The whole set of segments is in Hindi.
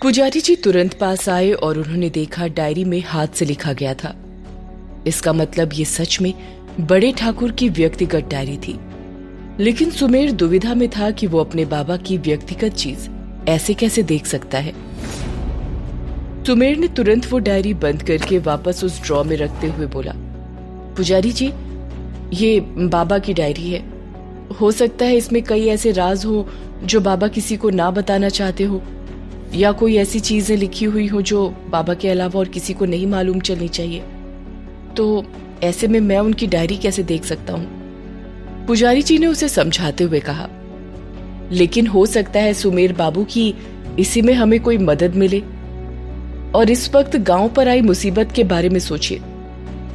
पुजारी जी तुरंत पास आए और उन्होंने देखा डायरी में हाथ से लिखा गया था। इसका मतलब ये सच में बड़े ठाकुर की व्यक्तिगत डायरी थी। लेकिन सुमेर दुविधा में था कि वो अपने बाबा की व्यक्तिगत चीज ऐसे कैसे देख सकता है। सुमेर ने तुरंत वो डायरी बंद करके वापस उस ड्रॉ में रखते हुए बोला, पुजारी जी, ये बाबा की डायरी है। हो सकता है इसमें कई ऐसे राज हो जो बाबा किसी को ना बताना चाहते हो, या कोई ऐसी चीजें लिखी हुई हो जो बाबा के अलावा और किसी को नहीं मालूम चलनी चाहिए। तो ऐसे में मैं उनकी डायरी कैसे देख सकता हूँ? पुजारी जी ने उसे समझाते हुए कहा, लेकिन हो सकता है सुमेर बाबू की इसी में हमें कोई मदद मिले। और इस वक्त गांव पर आई मुसीबत के बारे में सोचिए।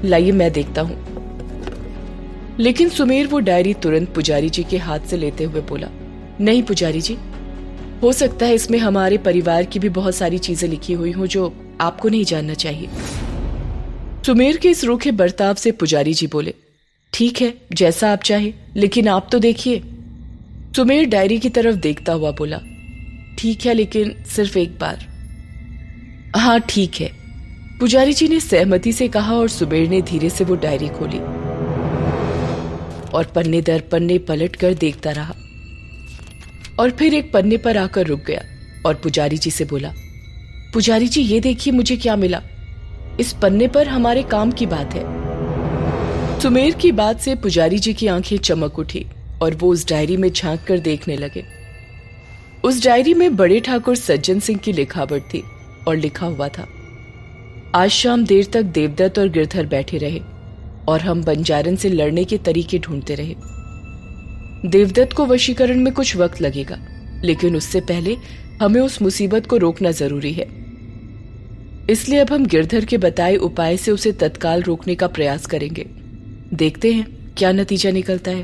लाइए मैं देखता हूं। लेकिन सुमेर वो डायरी तुरंत पुजारी जी के हाथ से लेते हुए बोला, नहीं पुजारी जी, हो सकता है इसमें हमारे परिवार की भी बहुत सारी चीजें लिखी हुई हो जो आपको नहीं जानना चाहिए। सुमेर के इस रूखे बर्ताव से पुजारी जी बोले, ठीक है, जैसा आप चाहे, लेकिन आप तो देखिए। सुमेर डायरी की तरफ देखता हुआ बोला, ठीक है, लेकिन सिर्फ एक बार। हाँ ठीक है, पुजारी जी ने सहमति से कहा और सुमेर ने धीरे से वो डायरी खोली और पन्ने दर पन्ने पलट कर देखता रहा और फिर एक पन्ने पर आकर रुक गया और पुजारी जी से बोला, पुजारी जी ये देखिए मुझे क्या मिला। इस पन्ने पर हमारे काम की बात है। सुमेर की बात से पुजारी जी की आंखें चमक उठी और वो उस डायरी में झांक कर देखने लगे। उस डायरी में बड़े ठाकुर सज्जन सिंह की लिखावट थी और लिखा हुआ था, आज शाम देर तक देवदत्त और गिरधर बैठे रहे और हम बंजारन से लड़ने के तरीके ढूंढते रहे। देवदत्त को वशीकरण में कुछ वक्त लगेगा, लेकिन उससे पहले हमें उस मुसीबत को रोकना जरूरी है। इसलिए अब हम गिरधर के बताए उपाय से उसे तत्काल रोकने का प्रयास करेंगे। देखते हैं क्या नतीजा निकलता है।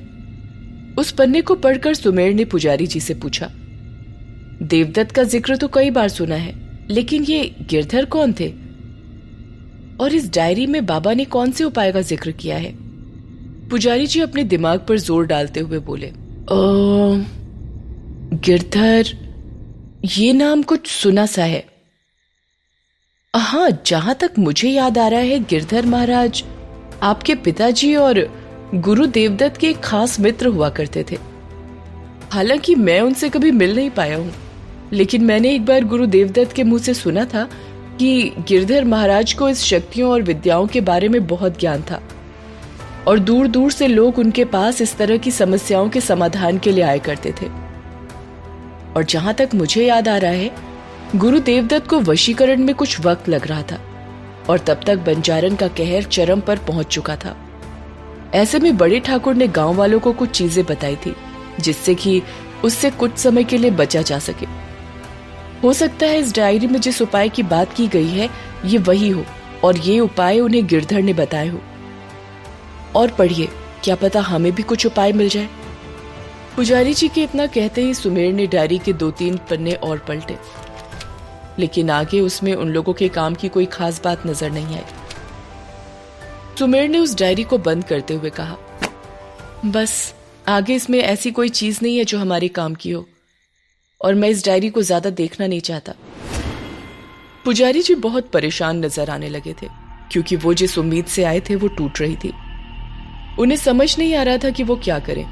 उस पन्ने को पढ़कर सुमेर ने पुजारी जी से पूछा, देवदत्त का जिक्र तो कई बार सुना है, लेकिन ये गिरधर कौन थे? और इस डायरी में बाबा ने कौन से उपाय का जिक्र किया है? पुजारी जी अपने दिमाग पर जोर डालते हुए बोले, गिरधर, ये नाम कुछ सुना सा है। हाँ, जहां तक मुझे याद आ रहा है, गिरधर महाराज आपके पिताजी और गुरु देवदत्त के एक खास मित्र हुआ करते थे। हालांकि मैं उनसे कभी मिल नहीं पाया हूं, लेकिन मैंने एक बार गुरु देवदत्त के मुंह से सुना था कि गिरधर महाराज को इस शक्तियों और विद्याओं के बारे में बहुत ज्ञान था और दूर दूर से लोग उनके पास इस तरह की समस्याओं के समाधान के लिए आया करते थे। और जहां तक मुझे याद आ रहा है, गुरु देवदत्त को वशीकरण में कुछ वक्त लग रहा था और तब तक बंजारन का कहर चरम पर पहुंच चुका था। ऐसे में बड़े ठाकुर ने गांव वालों को कुछ चीजें बताई थी जिससे कि उससे कुछ समय के लिए बचा जा सके। हो सकता है इस डायरी में जिस उपाय की बात की गई है ये वही हो और ये उपाय उन्हें गिरधर ने बताए हो। और पढ़िए, क्या पता हमें भी कुछ उपाय मिल जाए। पुजारी जी के इतना कहते ही सुमेर ने डायरी के 2-3 पन्ने और पलटे, लेकिन आगे उसमें उन लोगों के काम की कोई खास बात नजर नहीं आई। सुमेर ने उस डायरी को बंद करते हुए कहा, बस आगे इसमें ऐसी कोई चीज नहीं है जो हमारे काम की हो और मैं इस डायरी को ज्यादा देखना नहीं चाहता। पुजारी जी बहुत परेशान नजर आने लगे थे क्योंकि वो जिस उम्मीद से आए थे वो टूट रही थी। उन्हें समझ नहीं आ रहा था कि वो क्या करें।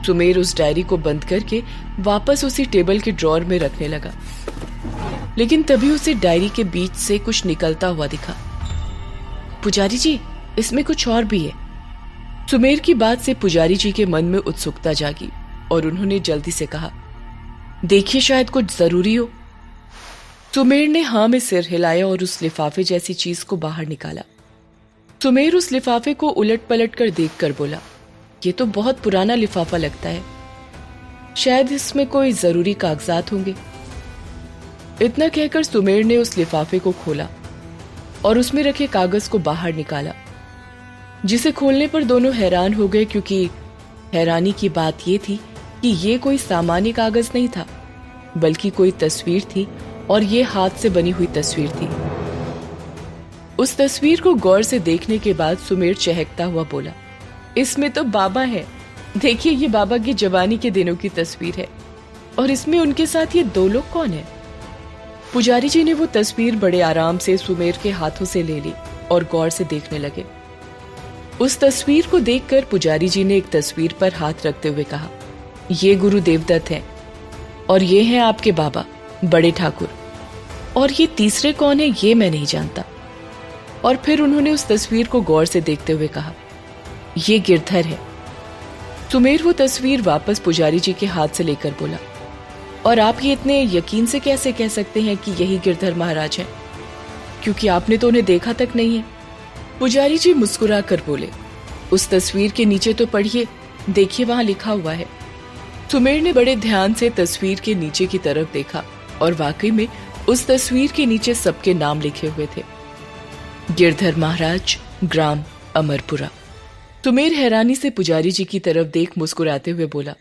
सुमेर उस डायरी को बंद करके वापस उसी टेबल के ड्रॉअर में रखने लगा, लेकिन तभी उसे डायरी के बीच से कुछ निकलता हुआ दिखा। पुजारी जी, इसमें कुछ और भी है। सुमेर की बात से पुजारी जी के मन में उत्सुकता जागी और उन्होंने जल्दी से कहा, देखिए शायद कुछ जरूरी हो। सुमेर ने हाँ में सिर हिलाया और उस लिफाफे जैसी चीज को बाहर निकाला। सुमेर उस लिफाफे को उलट पलट कर देखकर बोला, ये तो बहुत पुराना लिफाफा लगता है, शायद इसमें कोई जरूरी कागजात होंगे। इतना कहकर सुमेर ने उस लिफाफे को खोला और उसमें रखे कागज को बाहर निकाला, जिसे खोलने पर दोनों हैरान हो गए क्योंकि हैरानी की बात यह थी कि ये कोई सामान्य कागज नहीं था, बल्कि कोई तस्वीर थी और ये हाथ से बनी हुई तस्वीर थी। उस तस्वीर को गौर से देखने के बाद सुमेर चहकता हुआ बोला, इसमें तो बाबा है। देखिए, ये बाबा की जवानी के दिनों की तस्वीर है और इसमें उनके साथ ये 2 लोग कौन है? पुजारी जी ने वो तस्वीर बड़े आराम से सुमेर के हाथों से ले ली और गौर से देखने लगे। उस तस्वीर को देखकर पुजारी जी ने एक तस्वीर पर हाथ रखते हुए कहा, ये गुरु देवदत्त हैं और ये हैं आपके बाबा बड़े ठाकुर, और ये तीसरे कौन है ये मैं नहीं जानता। और फिर उन्होंने उस तस्वीर को गौर से देखते हुए कहा, ये गिरधर है। सुमेर वो तस्वीर वापस पुजारी जी के हाथ से लेकर बोला, और आप ये इतने यकीन से कैसे कह सकते हैं कि यही गिरधर महाराज हैं, क्योंकि आपने तो उन्हें देखा तक नहीं है। पुजारी जी मुस्कुरा कर बोले, उस तस्वीर के नीचे तो पढ़िए, देखिए वहां लिखा हुआ है। सुमेर ने बड़े ध्यान से तस्वीर के नीचे की तरफ देखा और वाकई में उस तस्वीर के नीचे सबके नाम लिखे हुए थे, गिरधर महाराज, ग्राम अमरपुरा। सुमेर हैरानी से पुजारी जी की तरफ देख मुस्कुराते हुए बोला,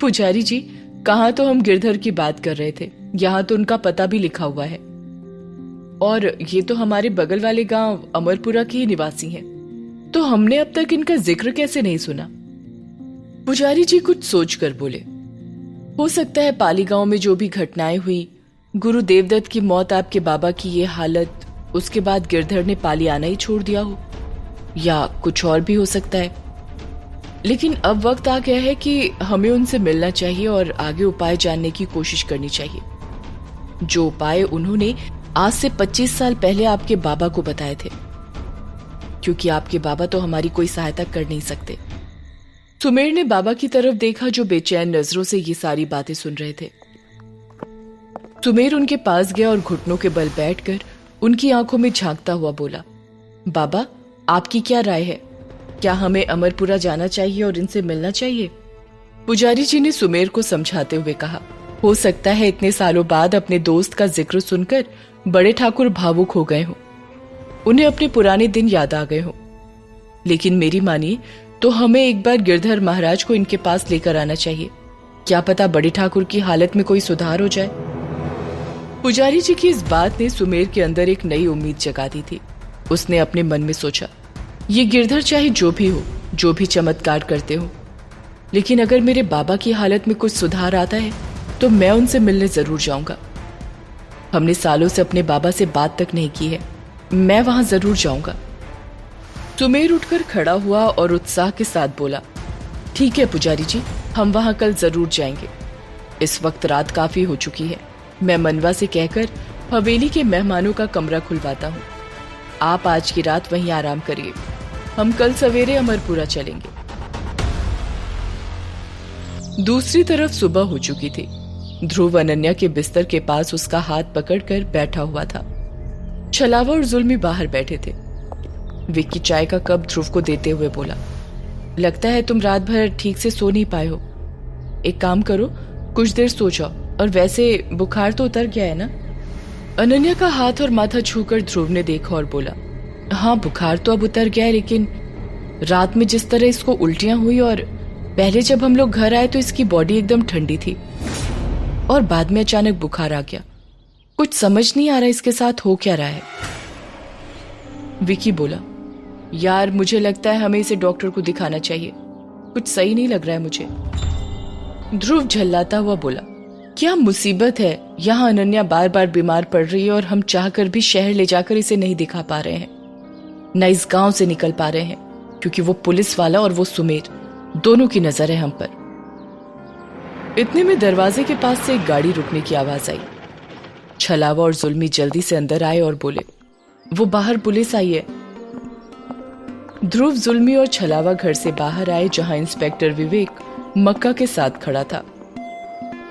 पुजारी जी, कहाँ तो हम गिरधर की बात कर रहे थे, यहाँ तो उनका पता भी लिखा हुआ है, और ये तो हमारे बगल वाले गांव अमरपुरा के ही निवासी हैं, तो हमने अब तक इनका जिक्र कैसे नहीं सुना। पुजारी जी कुछ सोचकर बोले, हो सकता है पाली गांव में जो भी घटनाएं हुई, गुरु देवदत्त की मौत, आपके बाबा की ये हालत, उसके बाद गिरधर ने पाली आना ही छोड़ दिया हो, या कुछ और भी हो सकता है। लेकिन अब वक्त आ गया है कि हमें उनसे मिलना चाहिए और आगे उपाय जानने की कोशिश करनी चाहिए, जो उपाय उन्होंने आज से 25 साल पहले आपके बाबा को बताए थे, क्योंकि आपके बाबा तो हमारी कोई सहायता कर नहीं सकते। सुमेर ने बाबा की तरफ देखा, जो बेचैन नजरों से ये सारी बातें सुन रहे थे। सुमेर उनके पास गया और घुटनों के बल बैठकर उनकी आंखों में झांकता हुआ बोला, बाबा, आपकी क्या राय है? क्या हमें अमरपुरा जाना चाहिए और इनसे मिलना चाहिए? पुजारी जी ने सुमेर को समझाते हुए कहा, हो सकता है इतने सालों बाद अपने दोस्त का जिक्र सुनकर बड़े ठाकुर भावुक हो गए हों, उन्हें अपने पुराने दिन याद आ गए हों, लेकिन मेरी मानिए तो हमें एक बार गिरधर महाराज को इनके पास लेकर आना चाहिए। क्या पता बड़े ठाकुर की हालत में कोई सुधार हो जाए। पुजारी जी की इस बात ने सुमेर के अंदर एक नई उम्मीद जगा दी थी। उसने अपने मन में सोचा, ये गिरधर चाहे जो भी हो, जो भी चमत्कार करते हो, लेकिन अगर मेरे बाबा की हालत में कुछ सुधार आता है तो मैं उनसे मिलने जरूर जाऊंगा। हमने सालों से अपने बाबा से बात तक नहीं की है, मैं वहां जरूर जाऊंगा। सुमेर उठकर खड़ा हुआ और उत्साह के साथ बोला, ठीक है पुजारी जी, हम वहां कल जरूर जाएंगे। इस वक्त रात काफी हो चुकी है, मैं मनवा से कहकर हवेली के मेहमानों का कमरा खुलवाता हूँ। आप आज की रात वहीं आराम करिए, हम कल सवेरे अमरपुरा चलेंगे। दूसरी तरफ सुबह हो चुकी थी। ध्रुव अनन्या के बिस्तर के पास उसका हाथ पकड़कर बैठा हुआ था। छलावा और जुल्मी बाहर बैठे थे। विक्की चाय का कप ध्रुव को देते हुए बोला, लगता है तुम रात भर ठीक से सो नहीं पाए हो। एक काम करो, कुछ देर सो जाओ, और वैसे बुखार तो उतर गया है ना? अनन्या का हाथ और माथा छूकर ध्रुव ने देखा और बोला, हाँ बुखार तो अब उतर गया है, लेकिन रात में जिस तरह इसको उल्टियां हुई, और पहले जब हम लोग घर आए तो इसकी बॉडी एकदम ठंडी थी, और बाद में अचानक बुखार आ गया। कुछ समझ नहीं आ रहा इसके साथ हो क्या रहा है। विकी बोला, यार मुझे लगता है हमें इसे डॉक्टर को दिखाना चाहिए, कुछ सही नहीं लग रहा है मुझे। ध्रुव झल्लाता हुआ बोला, क्या मुसीबत है, यहाँ अनन्या बार बार बीमार पड़ रही है और हम चाहकर भी शहर ले जाकर इसे नहीं दिखा पा रहे हैं, न इस गांव से निकल पा रहे हैं, क्योंकि वो पुलिस वाला और वो सुमेर दोनों की नजर है हम पर। इतने में दरवाजे के पास से एक गाड़ी रुकने की आवाज आई। छलावा और जुल्मी जल्दी से अंदर आए और बोले, वो बाहर पुलिस आई है। ध्रुव, जुल्मी और छलावा घर से बाहर आए, जहां इंस्पेक्टर विवेक मक्का के साथ खड़ा था।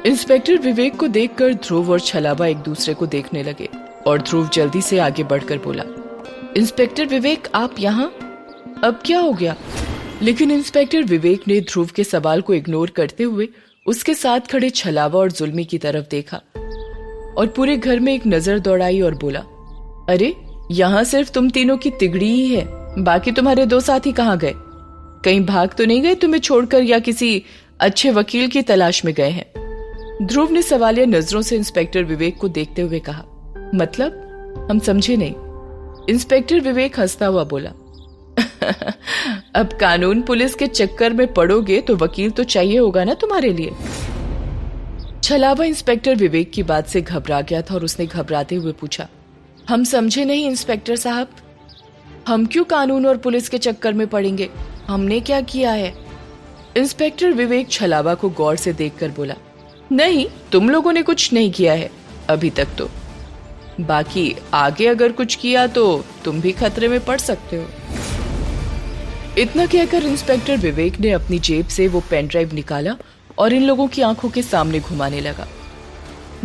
इंस्पेक्टर विवेक को देखकर ध्रुव और छलावा एक दूसरे को देखने लगे, और ध्रुव जल्दी से आगे बढ़कर बोला, इंस्पेक्टर विवेक, आप यहाँ? अब क्या हो गया? लेकिन इंस्पेक्टर विवेक ने ध्रुव के सवाल को इग्नोर करते हुए उसके साथ खड़े छलावा और जुल्मी की तरफ देखा और पूरे घर में एक नजर दौड़ाई और बोला, अरे यहाँ सिर्फ तुम तीनों की तिगड़ी ही है, बाकी तुम्हारे दो साथी कहाँ गए? कहीं भाग तो नहीं गए तुम्हें छोड़कर, या किसी अच्छे वकील की तलाश में गए हैं? ध्रुव ने सवालिया नजरों से इंस्पेक्टर विवेक को देखते हुए कहा, मतलब? हम समझे नहीं। इंस्पेक्टर विवेक हंसता हुआ बोला, अब कानून पुलिस के चक्कर में पड़ोगे तो वकील तो चाहिए होगा ना तुम्हारे लिए। छलावा इंस्पेक्टर विवेक की बात से घबरा गया था और उसने घबराते हुए पूछा, हम समझे नहीं इंस्पेक्टर साहब, हम क्यों कानून और पुलिस के चक्कर में पड़ेंगे? हमने क्या किया है? इंस्पेक्टर विवेक छलावा को गौर से देखकर बोला, नहीं, तुम लोगों ने कुछ नहीं किया है अभी तक तो। बाकी आगे अगर कुछ किया तो तुम भी खतरे में पड़ सकते हो। इतना कहकर इंस्पेक्टर विवेक ने अपनी जेब से वो पेन ड्राइव निकाला और इन लोगों की आंखों के सामने घुमाने लगा।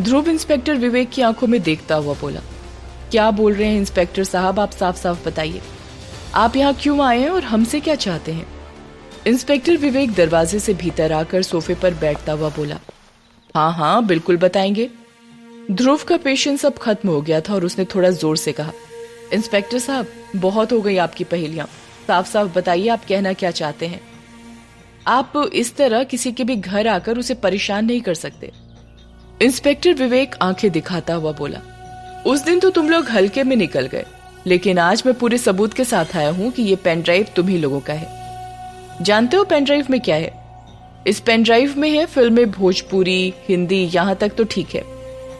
ध्रुव इंस्पेक्टर विवेक की आंखों में देखता हुआ बोला, क्या बोल रहे हैं इंस्पेक्टर साहब, आप साफ साफ बताइए, आप यहाँ क्यों आए हैं और हमसे क्या चाहते हैं? इंस्पेक्टर विवेक दरवाजे से भीतर आकर सोफे पर बैठता हुआ बोला, हाँ हाँ बिल्कुल बताएंगे। ध्रुव का पेशेंस अब खत्म हो गया था और उसने थोड़ा जोर से कहा, इंस्पेक्टर साहब बहुत हो गई आपकी पहेलियां, साफ साफ बताइए आप कहना क्या चाहते हैं। आप इस तरह किसी के भी घर आकर उसे परेशान नहीं कर सकते। इंस्पेक्टर विवेक आंखें दिखाता हुआ बोला, उस दिन तो तुम लोग हल्के में निकल गए, लेकिन आज मैं पूरे सबूत के साथ आया हूं कि ये पेन ड्राइव तुम ही लोगों का है। जानते हो पेन ड्राइव में क्या है? इस पेन ड्राइव में है फिल्में, भोजपुरी, हिंदी, यहां तक तो ठीक है,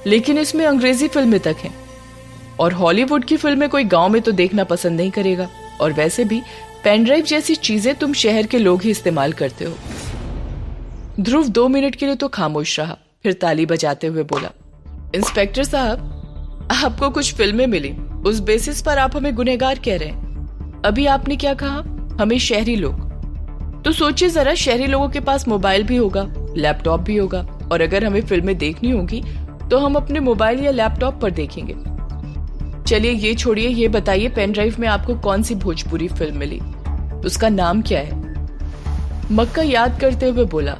लेकिन इसमें अंग्रेजी फिल्में तक हैं। और हॉलीवुड की फिल्में कोई गांव में तो देखना पसंद नहीं करेगा, और वैसे भी पेन ड्राइव जैसी चीजें तुम शहर के लोग ही इस्तेमाल करते हो। ध्रुव 2 मिनट के लिए तो खामोश रहा, फिर ताली बजाते हुए बोला, इंस्पेक्टर साहब आपको कुछ फिल्में मिली, उस बेसिस पर आप हमें गुनहगार कह रहे हैं। अभी आपने क्या कहा, हमें शहरी लोग? तो सोचिए जरा, शहरी लोगों के पास मोबाइल भी होगा, लैपटॉप भी होगा, और अगर हमें फिल्में देखनी होगी तो हम अपने मोबाइल या लैपटॉप पर देखेंगे। चलिए ये छोड़िए, ये बताइए पेन ड्राइव में आपको कौन सी भोजपुरी फिल्म मिली, उसका नाम क्या है? मक्का याद करते हुए बोला,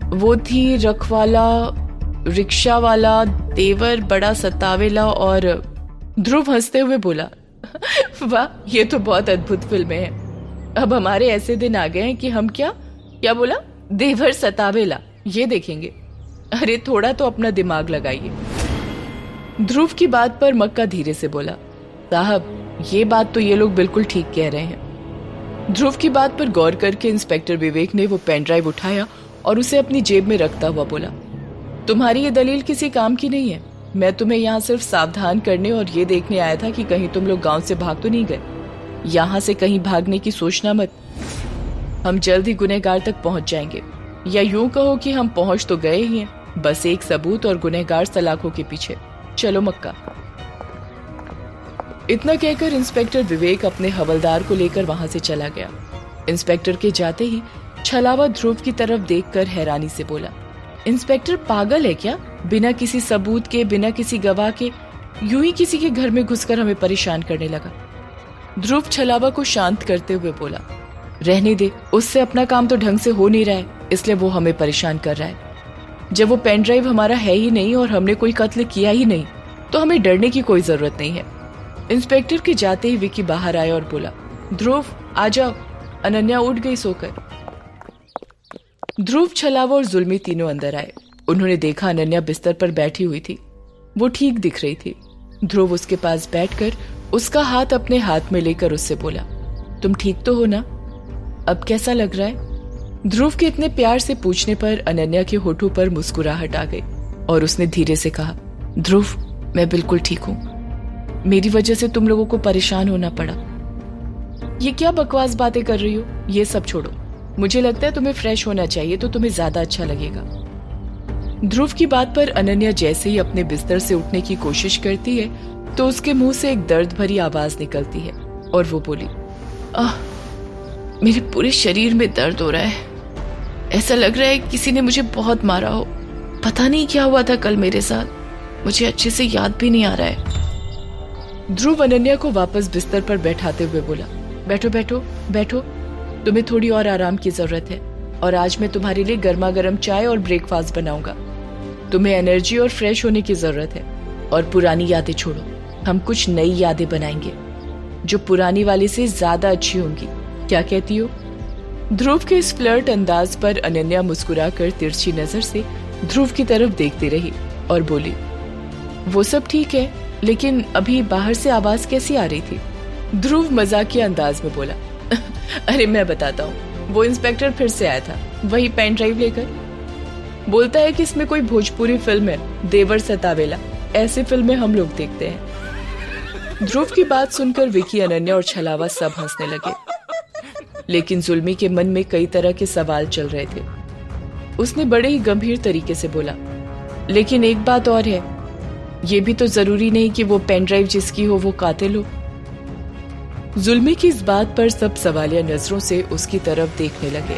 वो थी रखवाला, रिक्शा वाला, देवर बड़ा सतावेला और। ध्रुव हंसते हुए बोला, वाह ये तो बहुत अद्भुत फिल्में हैं। अब हमारे ऐसे दिन आ गए हैं कि हम क्या बोला, देवर सतावेला, ये देखेंगे। अरे थोड़ा तो अपना दिमाग लगाइए। ध्रुव की बात पर मक्का धीरे से बोला, साहब ये बात तो ये लोग बिल्कुल ठीक कह रहे हैं। ध्रुव की बात पर गौर करके इंस्पेक्टर विवेक ने वो पेन ड्राइव उठाया और उसे अपनी जेब में रखता हुआ बोला, तुम्हारी ये दलील किसी काम की नहीं है। मैं तुम्हें यहाँ सिर्फ सावधान करने और ये देखने आया था कि कहीं तुम लोग गांव से भाग तो नहीं गए। यहाँ से कहीं भागने की सोचना मत, हम जल्द ही गुनहगार तक पहुंच जाएंगे, या यूं कहो कि हम पहुंच तो गए ही हैं, बस एक सबूत और गुनहगार सलाखों के पीछे। चलो मक्का। इतना कहकर इंस्पेक्टर विवेक अपने हवलदार को लेकर वहां से चला गया। इंस्पेक्टर के जाते ही छलावा ध्रुव की तरफ देखकर हैरानी से बोला, इंस्पेक्टर पागल है क्या? बिना किसी सबूत के, बिना किसी गवाह के यूं ही किसी के घर में घुसकर हमें परेशान करने लगा। ध्रुव छलावा को शांत करते हुए बोला, रहने दे, उससे अपना काम तो ढंग से हो नहीं रहा है, इसलिए वो हमें परेशान कर रहा है। जब वो पेन ड्राइव हमारा है ही नहीं और हमने कोई कत्ल किया ही नहीं, तो हमें डरने की कोई जरूरत नहीं है। इंस्पेक्टर के जाते ही विकी बाहर आया और बोला, ध्रुव आ जाओ, अनन्या उठ गई सोकर। ध्रुव, छलावा और जुल्मी तीनों अंदर आए। उन्होंने देखा अनन्या बिस्तर पर बैठी हुई थी, वो ठीक दिख रही थी। ध्रुव उसके पास बैठकर उसका हाथ अपने हाथ में लेकर उससे बोला, तुम ठीक तो हो ना? अब कैसा लग रहा है? ध्रुव के इतने प्यार से पूछने पर अनन्या के होठों पर मुस्कुराहट आ गई और उसने धीरे से कहा, ध्रुव मैं बिल्कुल ठीक हूँ, मेरी वजह से तुम लोगों को परेशान होना पड़ा। ये क्या बकवास बातें कर रही हो? ये सब छोड़ो, मुझे लगता है तुम्हें फ्रेश होना चाहिए, तो तुम्हें ज्यादा अच्छा लगेगा। ध्रुव की बात पर अनन्या जैसे ही अपने बिस्तर से उठने की कोशिश करती है तो उसके मुंह से एक दर्द भरी आवाज निकलती है और वो बोली, मेरे पूरे शरीर में दर्द हो रहा है, ऐसा लग रहा है किसी ने मुझे बहुत मारा हो। पता नहीं क्या हुआ था कल मेरे साथ, मुझे अच्छे से याद भी नहीं आ रहा है। ध्रुव अनन्या को वापस बिस्तर पर बैठाते हुए बोला, बैठो बैठो बैठो, तुम्हें थोड़ी और आराम की जरूरत है, और आज मैं तुम्हारे लिए गर्मा गर्म चाय और ब्रेकफास्ट बनाऊंगा। तुम्हें एनर्जी और फ्रेश होने की जरूरत है, और पुरानी यादें छोड़ो, हम कुछ नई यादें बनाएंगे जो पुरानी वाली से ज्यादा अच्छी होंगी। क्या कहती हो? ध्रुव के इस फ्लर्ट अंदाज पर अनन्या मुस्कुराकर तिरछी नजर से ध्रुव की तरफ देखती रही और बोली, वो सब ठीक है, लेकिन अभी बाहर से आवाज कैसी आ रही थी? ध्रुव मजाकिया अंदाज में बोला, अरे मैं बताता हूँ, वो इंस्पेक्टर फिर से आया था, वही पेन ड्राइव लेकर। बोलता है कि इसमें कोई भोजपुरी फिल्म है, देवर सतावेला, ऐसी फिल्में हम लोग देखते हैं। ध्रुव की बात सुनकर विकी, अनन्या और छलावा सब हंसने लगे, लेकिन जुल्मी के मन में कई तरह के सवाल चल रहे थे। उसने बड़े ही गंभीर तरीके से बोला, लेकिन एक बात और है, ये भी तो जरूरी नहीं कि वो पेन ड्राइव जिसकी हो वो कातिल हो। जुल्मी की इस बात पर सब सवालिया नजरों से उसकी तरफ देखने लगे।